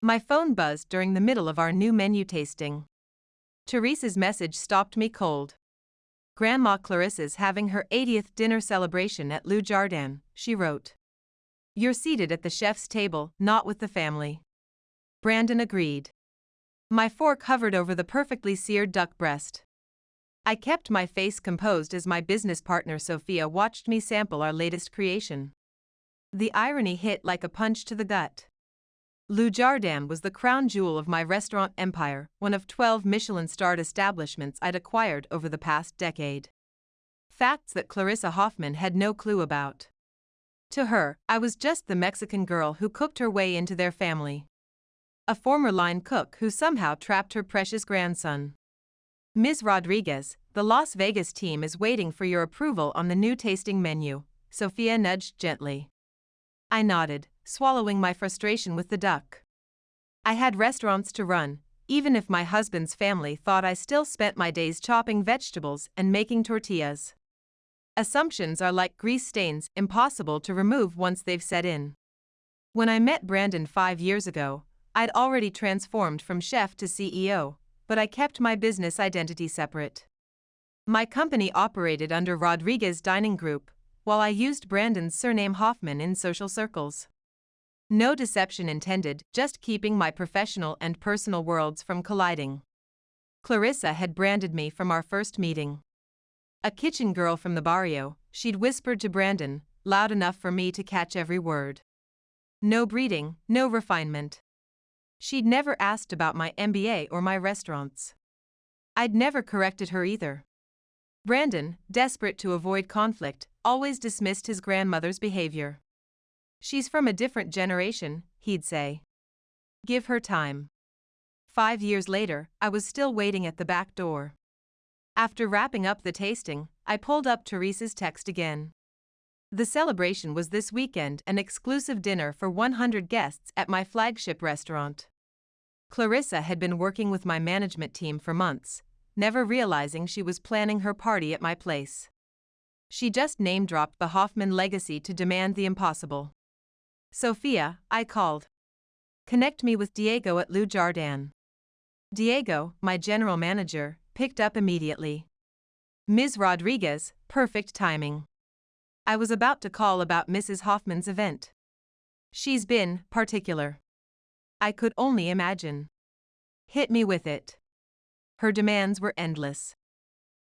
My phone buzzed during the middle of our new menu tasting. Teresa's message stopped me cold. Grandma Clarissa's having her 80th dinner celebration at Le Jardin, she wrote. You're seated at the chef's table, not with the family. Brandon agreed. My fork hovered over the perfectly seared duck breast. I kept my face composed as my business partner Sophia watched me sample our latest creation. The irony hit like a punch to the gut. Le Jardin was the crown jewel of my restaurant empire, one of 12 Michelin-starred establishments I'd acquired over the past decade. Facts that Clarissa Hoffman had no clue about. To her, I was just the Mexican girl who cooked her way into their family. A former line cook who somehow trapped her precious grandson. Ms. Rodriguez, the Las Vegas team is waiting for your approval on the new tasting menu, Sophia nudged gently. I nodded, swallowing my frustration with the duck. I had restaurants to run, even if my husband's family thought I still spent my days chopping vegetables and making tortillas. Assumptions are like grease stains, impossible to remove once they've set in. When I met Brandon 5 years ago, I'd already transformed from chef to CEO, but I kept my business identity separate. My company operated under Rodriguez Dining Group, while I used Brandon's surname Hoffman in social circles. No deception intended, just keeping my professional and personal worlds from colliding. Clarissa had branded me from our first meeting. A kitchen girl from the barrio, she'd whispered to Brandon, loud enough for me to catch every word. No breeding, no refinement. She'd never asked about my MBA or my restaurants. I'd never corrected her either. Brandon, desperate to avoid conflict, always dismissed his grandmother's behavior. She's from a different generation, he'd say. Give her time. 5 years later, I was still waiting at the back door. After wrapping up the tasting, I pulled up Teresa's text again. The celebration was this weekend, an exclusive dinner for 100 guests at my flagship restaurant. Clarissa had been working with my management team for months, never realizing she was planning her party at my place. She just name-dropped the Hoffman legacy to demand the impossible. Sophia, I called. Connect me with Diego at Le Jardin. Diego, my general manager, picked up immediately. Ms. Rodriguez, perfect timing. I was about to call about Mrs. Hoffman's event. She's been particular. I could only imagine. Hit me with it. Her demands were endless.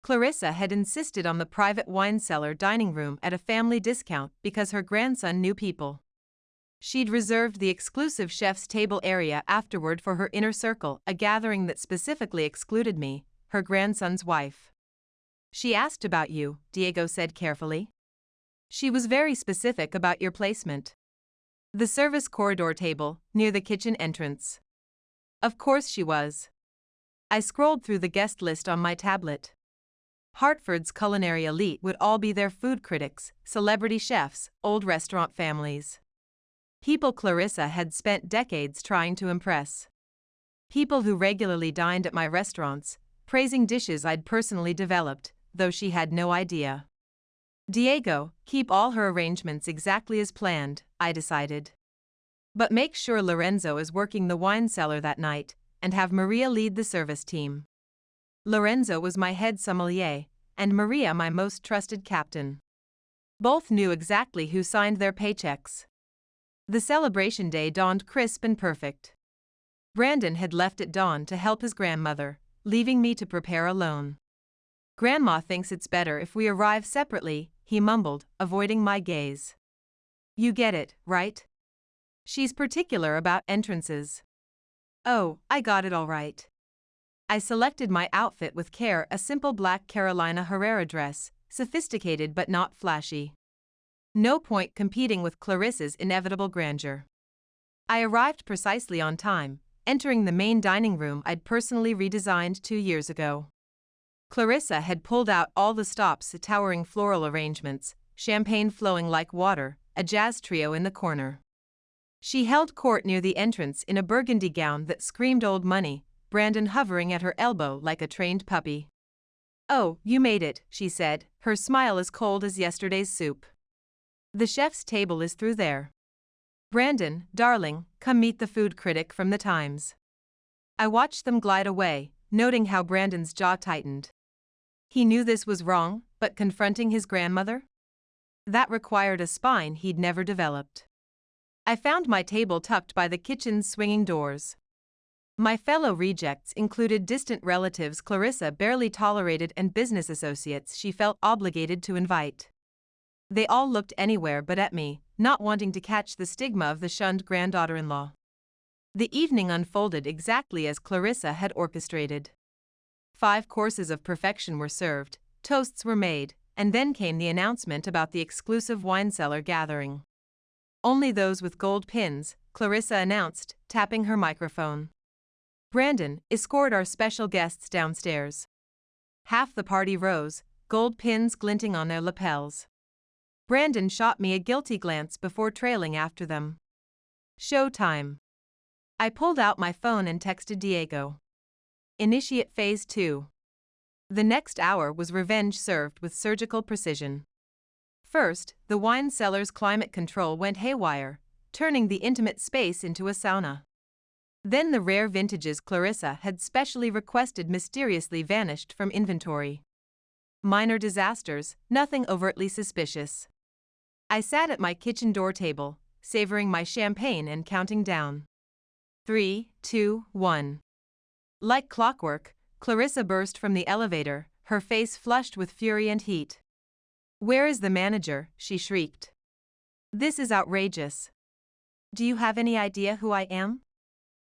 Clarissa had insisted on the private wine cellar dining room at a family discount because her grandson knew people. She'd reserved the exclusive chef's table area afterward for her inner circle, a gathering that specifically excluded me, her grandson's wife. She asked about you, Diego said carefully. She was very specific about your placement. The service corridor table, near the kitchen entrance. Of course she was. I scrolled through the guest list on my tablet. Hartford's culinary elite would all be their food critics, celebrity chefs, old restaurant families. People Clarissa had spent decades trying to impress. People who regularly dined at my restaurants, praising dishes I'd personally developed, though she had no idea. Diego, keep all her arrangements exactly as planned, I decided. But make sure Lorenzo is working the wine cellar that night, and have Maria lead the service team. Lorenzo was my head sommelier, and Maria my most trusted captain. Both knew exactly who signed their paychecks. The celebration day dawned crisp and perfect. Brandon had left at dawn to help his grandmother, leaving me to prepare alone. Grandma thinks it's better if we arrive separately, he mumbled, avoiding my gaze. You get it, right? She's particular about entrances. Oh, I got it all right. I selected my outfit with care, a simple black Carolina Herrera dress, sophisticated but not flashy. No point competing with Clarissa's inevitable grandeur. I arrived precisely on time, entering the main dining room I'd personally redesigned 2 years ago. Clarissa had pulled out all the stops, towering floral arrangements, champagne flowing like water, a jazz trio in the corner. She held court near the entrance in a burgundy gown that screamed old money, Brandon hovering at her elbow like a trained puppy. Oh, you made it, she said, her smile as cold as yesterday's soup. The chef's table is through there. Brandon, darling, come meet the food critic from the Times. I watched them glide away, noting how Brandon's jaw tightened. He knew this was wrong, but confronting his grandmother? That required a spine he'd never developed. I found my table tucked by the kitchen's swinging doors. My fellow rejects included distant relatives Clarissa barely tolerated and business associates she felt obligated to invite. They all looked anywhere but at me, not wanting to catch the stigma of the shunned granddaughter-in-law. The evening unfolded exactly as Clarissa had orchestrated. 5 courses of perfection were served, toasts were made, and then came the announcement about the exclusive wine cellar gathering. Only those with gold pins, Clarissa announced, tapping her microphone. Brandon, escort our special guests downstairs. Half the party rose, gold pins glinting on their lapels. Brandon shot me a guilty glance before trailing after them. Show time. I pulled out my phone and texted Diego. Initiate Phase 2. The next hour was revenge served with surgical precision. First, the wine cellar's climate control went haywire, turning the intimate space into a sauna. Then the rare vintages Clarissa had specially requested mysteriously vanished from inventory. Minor disasters, nothing overtly suspicious. I sat at my kitchen door table, savoring my champagne and counting down. 3, 2, 1. Like clockwork, Clarissa burst from the elevator, her face flushed with fury and heat. "Where is the manager?" she shrieked. "This is outrageous. Do you have any idea who I am?"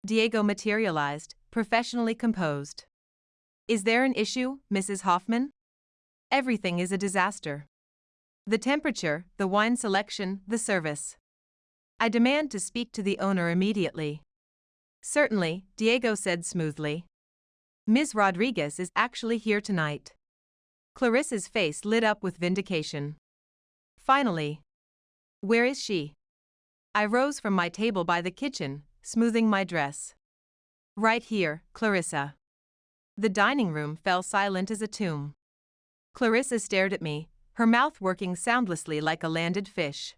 Diego materialized, professionally composed. "Is there an issue, Mrs. Hoffman?" "Everything is a disaster. The temperature, the wine selection, the service. I demand to speak to the owner immediately." "Certainly," Diego said smoothly. "Ms. Rodriguez is actually here tonight." Clarissa's face lit up with vindication. "Finally. Where is she?" I rose from my table by the kitchen, smoothing my dress. "Right here, Clarissa." The dining room fell silent as a tomb. Clarissa stared at me, her mouth working soundlessly like a landed fish.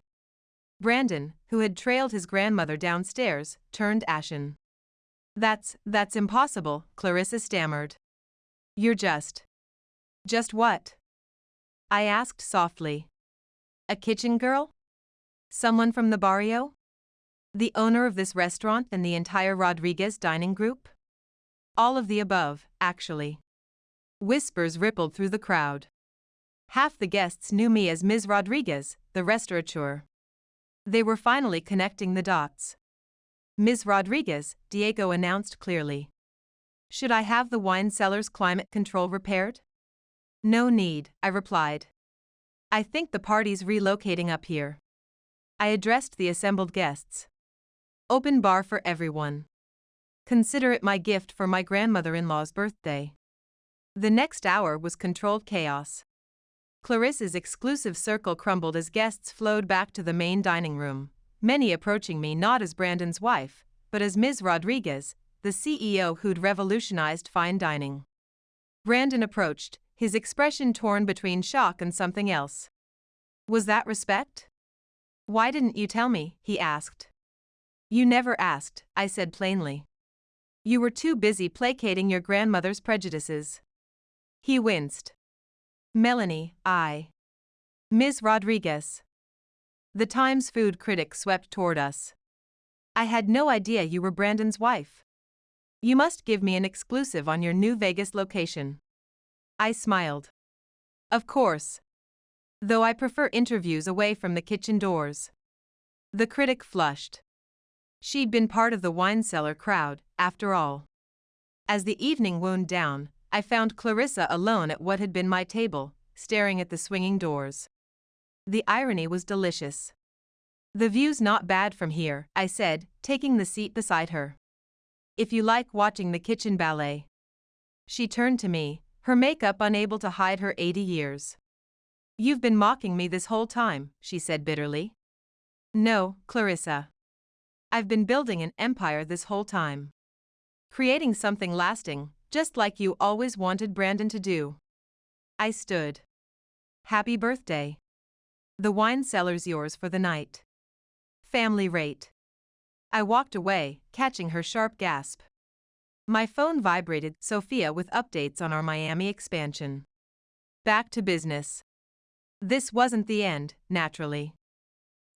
Brandon, who had trailed his grandmother downstairs, turned ashen. That's impossible," Clarissa stammered. "You're just what?" I asked softly. "A kitchen girl? Someone from the barrio? The owner of this restaurant and the entire Rodriguez dining group?" "All of the above, actually." Whispers rippled through the crowd. Half the guests knew me as Ms. Rodriguez, the restaurateur. They were finally connecting the dots. "Ms. Rodriguez," Diego announced clearly. "Should I have the wine cellar's climate control repaired?" "No need," I replied. "I think the party's relocating up here." I addressed the assembled guests. "Open bar for everyone. Consider it my gift for my grandmother-in-law's birthday." The next hour was controlled chaos. Clarissa's exclusive circle crumbled as guests flowed back to the main dining room, many approaching me not as Brandon's wife, but as Ms. Rodriguez, the CEO who'd revolutionized fine dining. Brandon approached, his expression torn between shock and something else. "Was that respect?" "Why didn't you tell me?" he asked. "You never asked," I said plainly. "You were too busy placating your grandmother's prejudices." He winced. "Melanie, Ms. Rodriguez." The Times food critic swept toward us. "I had no idea you were Brandon's wife. You must give me an exclusive on your new Vegas location." I smiled. "Of course. Though I prefer interviews away from the kitchen doors." The critic flushed. She'd been part of the wine cellar crowd, after all. As the evening wound down, I found Clarissa alone at what had been my table, staring at the swinging doors. The irony was delicious. "The view's not bad from here," I said, taking the seat beside her. "If you like watching the kitchen ballet." She turned to me, her makeup unable to hide her 80 years. "You've been mocking me this whole time," she said bitterly. "No, Clarissa. I've been building an empire this whole time. Creating something lasting, just like you always wanted Brandon to do." I stood. "Happy birthday. The wine cellar's yours for the night." Family rate. I walked away, catching her sharp gasp. My phone vibrated, Sophia, with updates on our Miami expansion. Back to business. This wasn't the end, naturally.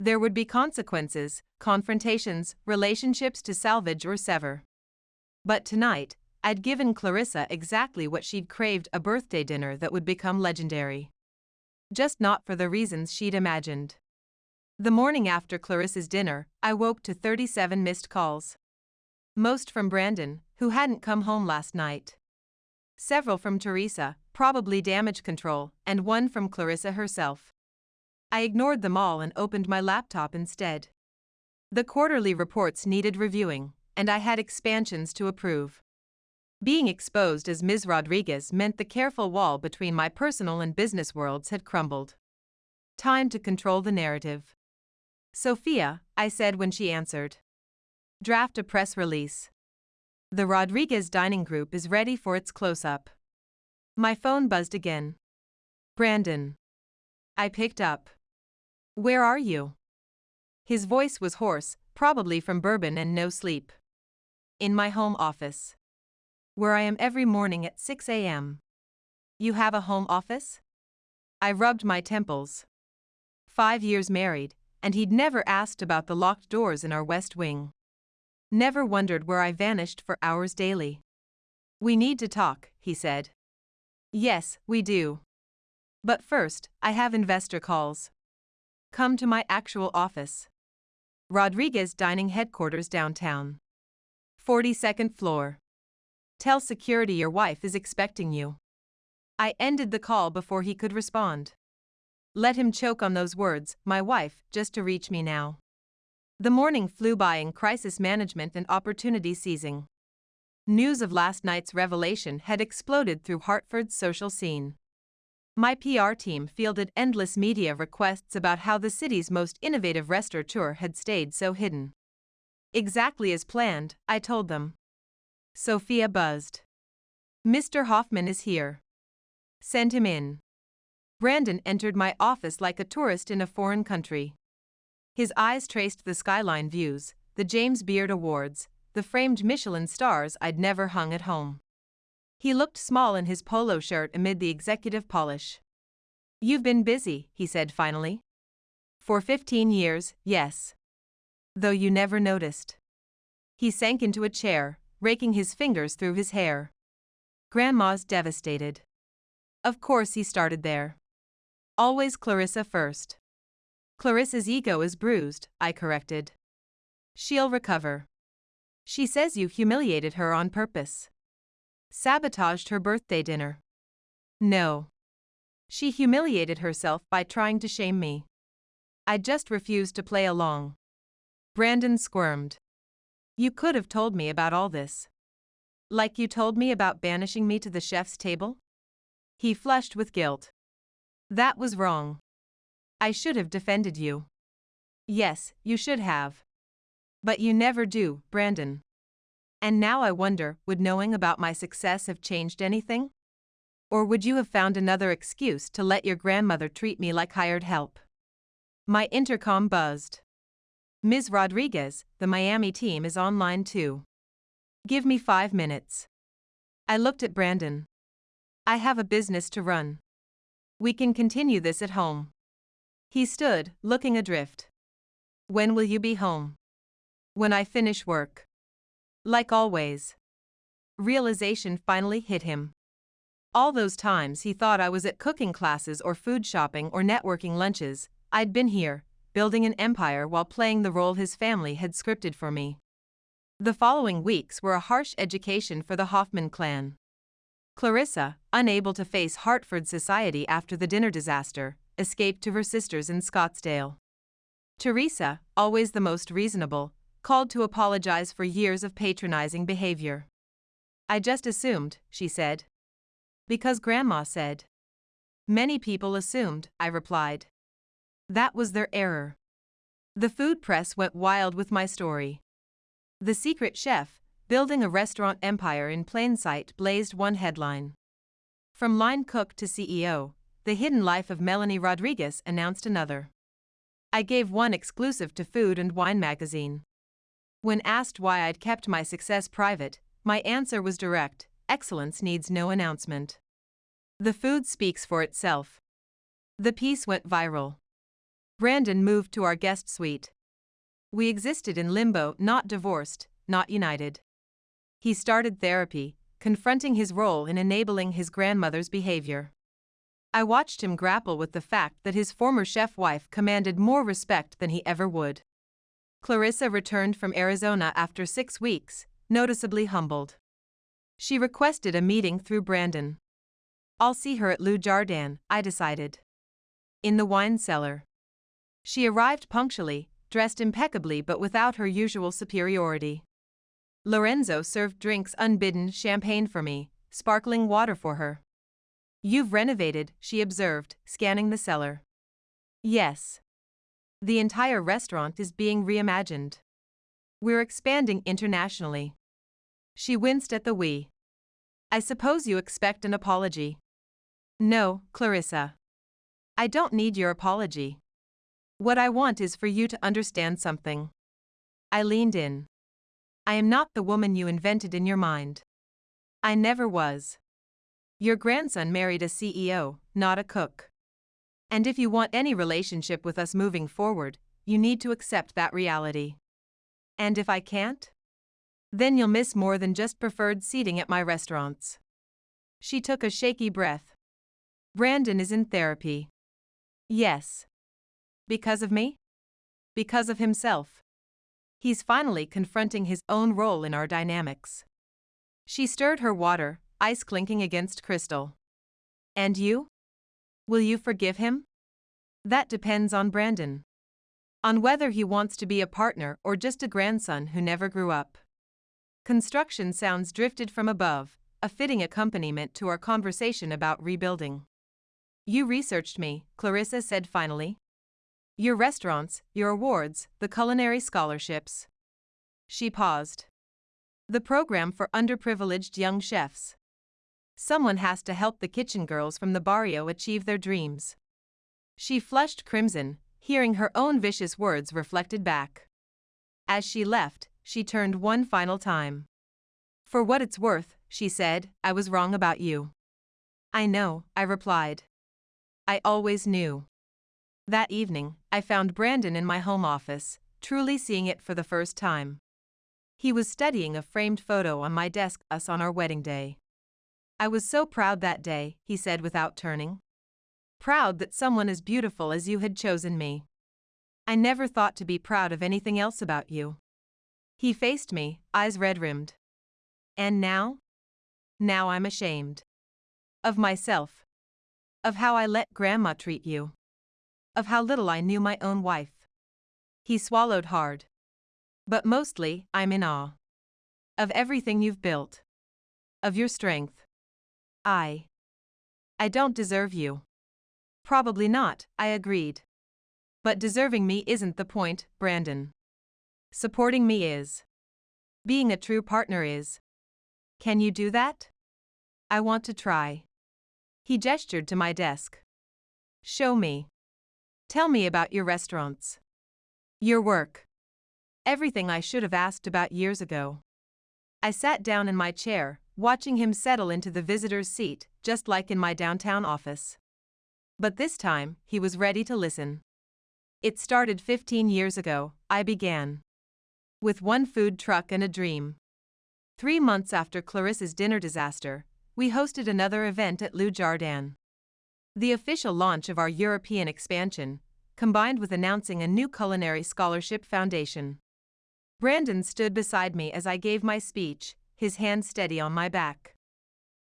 There would be consequences, confrontations, relationships to salvage or sever. But tonight, I'd given Clarissa exactly what she'd craved, a birthday dinner that would become legendary. Just not for the reasons she'd imagined. The morning after Clarissa's dinner, I woke to 37 missed calls. Most from Brandon, who hadn't come home last night. Several from Teresa, probably damage control, and one from Clarissa herself. I ignored them all and opened my laptop instead. The quarterly reports needed reviewing, and I had expansions to approve. Being exposed as Ms. Rodriguez meant the careful wall between my personal and business worlds had crumbled. Time to control the narrative. Sophia, I said when she answered. Draft a press release. The Rodriguez dining group is ready for its close-up. My phone buzzed again. Brandon. I picked up. Where are you? His voice was hoarse, probably from bourbon and no sleep. In my home office. Where I am every morning at 6 a.m. You have a home office? I rubbed my temples. 5 years married, and he'd never asked about the locked doors in our West Wing. Never wondered where I vanished for hours daily. We need to talk, he said. Yes, we do. But first, I have investor calls. Come to my actual office. Rodriguez Dining Headquarters downtown. 42nd floor. Tell security your wife is expecting you. I ended the call before he could respond. Let him choke on those words, my wife, just to reach me now. The morning flew by in crisis management and opportunity seizing. News of last night's revelation had exploded through Hartford's social scene. My PR team fielded endless media requests about how the city's most innovative restaurateur had stayed so hidden. Exactly as planned, I told them. Sophia buzzed. Mr. Hoffman is here. Send him in. Brandon entered my office like a tourist in a foreign country. His eyes traced the skyline views, the James Beard Awards, the framed Michelin stars I'd never hung at home. He looked small in his polo shirt amid the executive polish. You've been busy, he said finally. For 15 years, yes. Though you never noticed. He sank into a chair, raking his fingers through his hair. Grandma's devastated. Of course he started there. Always Clarissa first. Clarissa's ego is bruised, I corrected. She'll recover. She says you humiliated her on purpose. Sabotaged her birthday dinner. No. She humiliated herself by trying to shame me. I just refused to play along. Brandon squirmed. You could have told me about all this. Like you told me about banishing me to the chef's table? He flushed with guilt. That was wrong. I should have defended you. Yes, you should have. But you never do, Brandon. And now I wonder, would knowing about my success have changed anything? Or would you have found another excuse to let your grandmother treat me like hired help? My intercom buzzed. Ms. Rodriguez, the Miami team is online too. Give me 5 minutes. I looked at Brandon. I have a business to run. We can continue this at home. He stood, looking adrift. When will you be home? When I finish work. Like always. Realization finally hit him. All those times he thought I was at cooking classes or food shopping or networking lunches, I'd been here, building an empire while playing the role his family had scripted for me. The following weeks were a harsh education for the Hoffman clan. Clarissa, unable to face Hartford society after the dinner disaster, escaped to her sisters in Scottsdale. Teresa, always the most reasonable, called to apologize for years of patronizing behavior. I just assumed, she said. Because Grandma said. Many people assumed, I replied. That was their error. The food press went wild with my story. The secret chef, building a restaurant empire in plain sight, blazed one headline. From line cook to CEO, the hidden life of Melanie Rodriguez announced another. I gave one exclusive to Food and Wine magazine. When asked why I'd kept my success private, my answer was direct: excellence needs no announcement. The food speaks for itself. The piece went viral. Brandon moved to our guest suite. We existed in limbo, not divorced, not united. He started therapy, confronting his role in enabling his grandmother's behavior. I watched him grapple with the fact that his former chef wife commanded more respect than he ever would. Clarissa returned from Arizona after 6 weeks, noticeably humbled. She requested a meeting through Brandon. I'll see her at Le Jardin, I decided. In the wine cellar. She arrived punctually, dressed impeccably but without her usual superiority. Lorenzo served drinks unbidden, champagne for me, sparkling water for her. You've renovated, she observed, scanning the cellar. Yes. The entire restaurant is being reimagined. We're expanding internationally. She winced at the we. I suppose you expect an apology. No, Clarissa. I don't need your apology. What I want is for you to understand something. I leaned in. I am not the woman you invented in your mind. I never was. Your grandson married a CEO, not a cook. And if you want any relationship with us moving forward, you need to accept that reality. And if I can't? Then you'll miss more than just preferred seating at my restaurants. She took a shaky breath. Brandon is in therapy. Yes. Because of me? Because of himself. He's finally confronting his own role in our dynamics. She stirred her water, ice clinking against crystal. And you? Will you forgive him? That depends on Brandon. On whether he wants to be a partner or just a grandson who never grew up. Construction sounds drifted from above, a fitting accompaniment to our conversation about rebuilding. You researched me, Clarissa said finally. Your restaurants, your awards, the culinary scholarships. She paused. The program for underprivileged young chefs. Someone has to help the kitchen girls from the barrio achieve their dreams. She flushed crimson, hearing her own vicious words reflected back. As she left, she turned one final time. For what it's worth, she said, I was wrong about you. I know, I replied. I always knew. That evening, I found Brandon in my home office, truly seeing it for the first time. He was studying a framed photo on my desk, us on our wedding day. I was so proud that day, he said without turning. Proud that someone as beautiful as you had chosen me. I never thought to be proud of anything else about you. He faced me, eyes red-rimmed. And now? Now I'm ashamed. Of myself. Of how I let Grandma treat you. Of how little I knew my own wife. He swallowed hard. But mostly, I'm in awe. Of everything you've built. Of your strength. I don't deserve you. Probably not, I agreed. But deserving me isn't the point, Brandon. Supporting me is. Being a true partner is. Can you do that? I want to try. He gestured to my desk. Show me. Tell me about your restaurants. Your work. Everything I should have asked about years ago. I sat down in my chair, watching him settle into the visitor's seat, just like in my downtown office. But this time, he was ready to listen. It started 15 years ago, I began. With one food truck and a dream. 3 months after Clarissa's dinner disaster, we hosted another event at Le Jardin. The official launch of our European expansion, combined with announcing a new culinary scholarship foundation. Brandon stood beside me as I gave my speech, his hand steady on my back.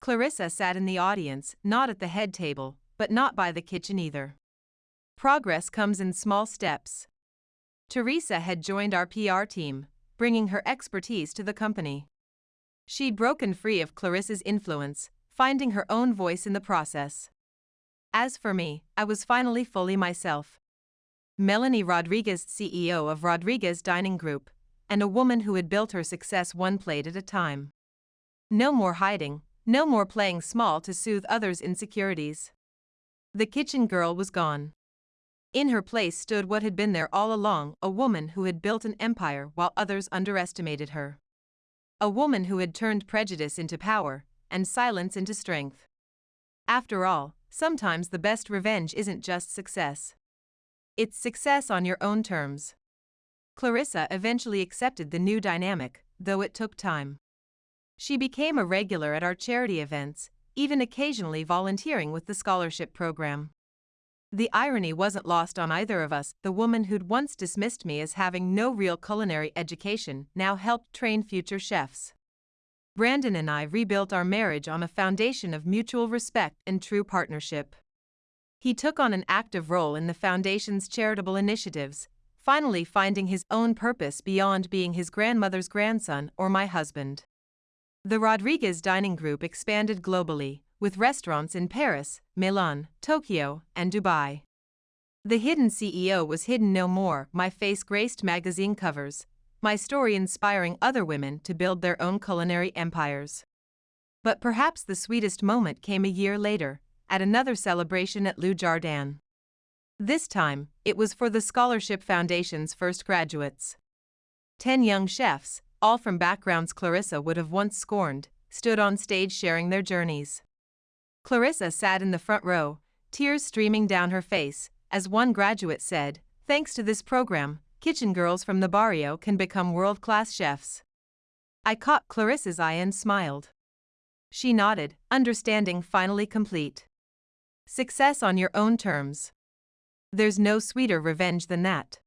Clarissa sat in the audience, not at the head table, but not by the kitchen either. Progress comes in small steps. Teresa had joined our PR team, bringing her expertise to the company. She'd broken free of Clarissa's influence, finding her own voice in the process. As for me, I was finally fully myself. Melanie Rodriguez, CEO of Rodriguez Dining Group, and a woman who had built her success one plate at a time. No more hiding, no more playing small to soothe others' insecurities. The kitchen girl was gone. In her place stood what had been there all along, a woman who had built an empire while others underestimated her. A woman who had turned prejudice into power, and silence into strength. After all, sometimes the best revenge isn't just success. It's success on your own terms. Clarissa eventually accepted the new dynamic, though it took time. She became a regular at our charity events, even occasionally volunteering with the scholarship program. The irony wasn't lost on either of us. The woman who'd once dismissed me as having no real culinary education now helped train future chefs. Brandon and I rebuilt our marriage on a foundation of mutual respect and true partnership. He took on an active role in the foundation's charitable initiatives, finally finding his own purpose beyond being his grandmother's grandson or my husband. The Rodriguez Dining Group expanded globally, with restaurants in Paris, Milan, Tokyo, and Dubai. The hidden CEO was hidden no more. My face graced magazine covers, my story inspiring other women to build their own culinary empires. But perhaps the sweetest moment came a year later, at another celebration at Le Jardin. This time, it was for the Scholarship Foundation's first graduates. 10 young chefs, all from backgrounds Clarissa would have once scorned, stood on stage sharing their journeys. Clarissa sat in the front row, tears streaming down her face, as one graduate said, "Thanks to this program, kitchen girls from the barrio can become world-class chefs." I caught Clarissa's eye and smiled. She nodded, understanding finally complete. Success on your own terms. There's no sweeter revenge than that.